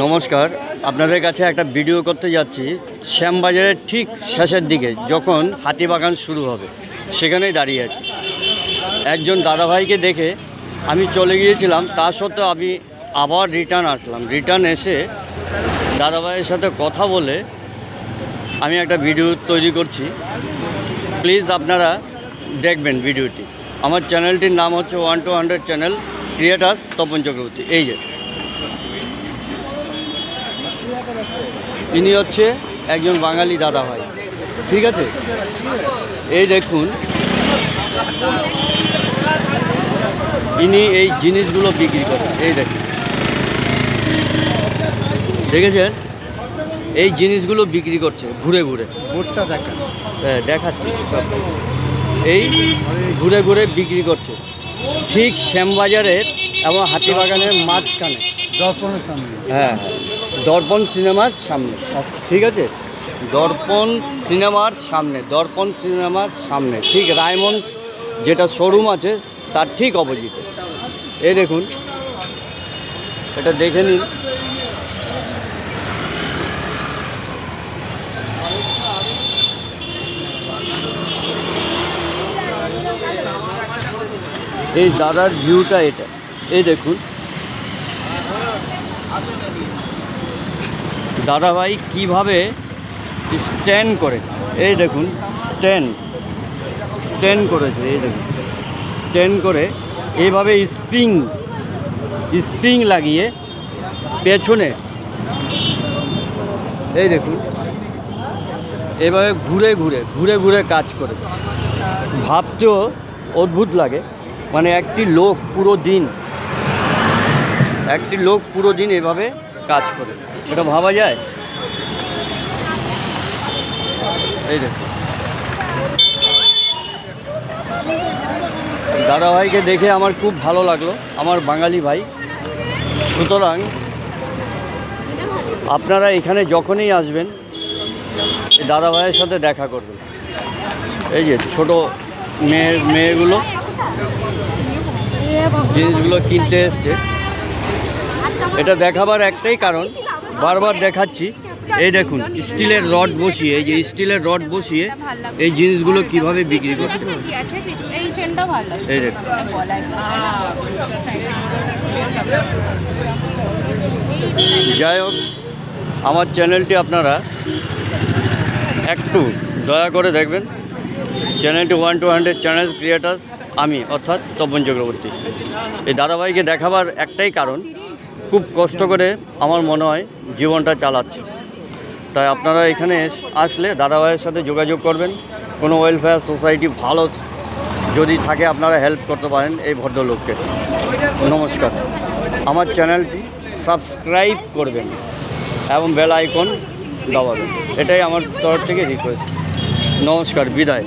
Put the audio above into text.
নমস্কার, আপনাদের কাছে একটা ভিডিও করতে যাচ্ছি। শ্যামবাজারের ঠিক শেষের দিকে যখন হাতিবাগান শুরু হবে সেখানেই দাঁড়িয়ে আছি। একজন দাদাভাইকে দেখে আমি চলে গিয়েছিলাম, তা সত্ত্বেও আমি আবার রিটার্ন আসলাম। রিটার্ন এসে দাদাভাইয়ের সাথে কথা বলে আমি একটা ভিডিও তৈরি করছি। প্লিজ আপনারা দেখবেন ভিডিওটি। আমার চ্যানেলটির নাম হচ্ছে 1 to 100 channel creators Tapan Chakraborty. এই যে ইনি হচ্ছে একজন বাঙালি দাদা ভাই, ঠিক আছে। এই দেখুন, ইনি এই জিনিসগুলো বিক্রি করেন। এই দেখুন, দেখেছেন এই জিনিসগুলো বিক্রি করছে ঘুরে ঘুরে। বোর্ডটা দেখেন, হ্যাঁ দেখাচ্ছি সব। এই ঘুরে ঘুরে বিক্রি করছে ঠিক শ্যামবাজারের এবং হাতিবাগানের মাঝখানে, দর্পণের সামনে। হ্যাঁ, দর্পণ সিনেমার সামনে, ঠিক আছে। দর্পণ সিনেমার সামনে ঠিক রায়মন্ড যেটা শোরুম আছে তার ঠিক অপোজিটে। এই দেখুন, এটা দেখে নিন। এই দাদার ভিউটা এটা। এই দেখুন দাদাভাই কিভাবে স্ট্যান্ড করেছে। এই দেখুন স্ট্যান্ড করেছে। এই দেখুন স্ট্যান্ড করে এইভাবে স্প্রিং লাগিয়ে পেছনে, এই দেখুন এভাবে ঘুরে ঘুরে কাজ করে। ভাবতেও অদ্ভুত লাগে, মানে একটি লোক পুরো দিন এভাবে কাজ করে, এটা ভাবা যায়? এই দেখুন দাদাভাইকে দেখে আমার খুব ভালো লাগলো, আমার বাঙালি ভাই। সুতরাং আপনারা এখানে যখনই আসবেন দাদাভাইয়ের সাথে দেখা করবেন। এই যে ছোট মেয়েগুলো জিনিসগুলো কিনতে এসছে। এটা দেখাবার একটাই কারণ, বারবার দেখাচ্ছি। এই দেখুন স্টিলের রড বসিয়ে, এই যে স্টিলের রড বসিয়ে এই জিনিসগুলো কিভাবে বিক্রি করছে। এই দেখুন, যাই হোক, আমার চ্যানেলটি আপনারা একটু দয়া করে দেখবেন। চ্যানেলটি 1 to 100 চ্যানেল ক্রিয়েটার্স, আমি অর্থাৎ তপন চক্রবর্তী। এই দাদাভাইকে দেখাবার একটাই কারণ, খুব কষ্ট করে আমার মনে হয় জীবনটা চালাচ্ছে। তাই আপনারা এখানে আসলে দাদাভাইয়ের সাথে যোগাযোগ করবেন। কোনো ওয়েলফেয়ার সোসাইটি ভালো যদি থাকে আপনারা হেল্প করতে পারেন এই ভদ্রলোককে। নমস্কার, আমার চ্যানেলটি সাবস্ক্রাইব করবেন এবং বেল আইকন দাবাবেন, এটাই আমার তরফ থেকে রিকোয়েস্ট। নমস্কার, বিদায়।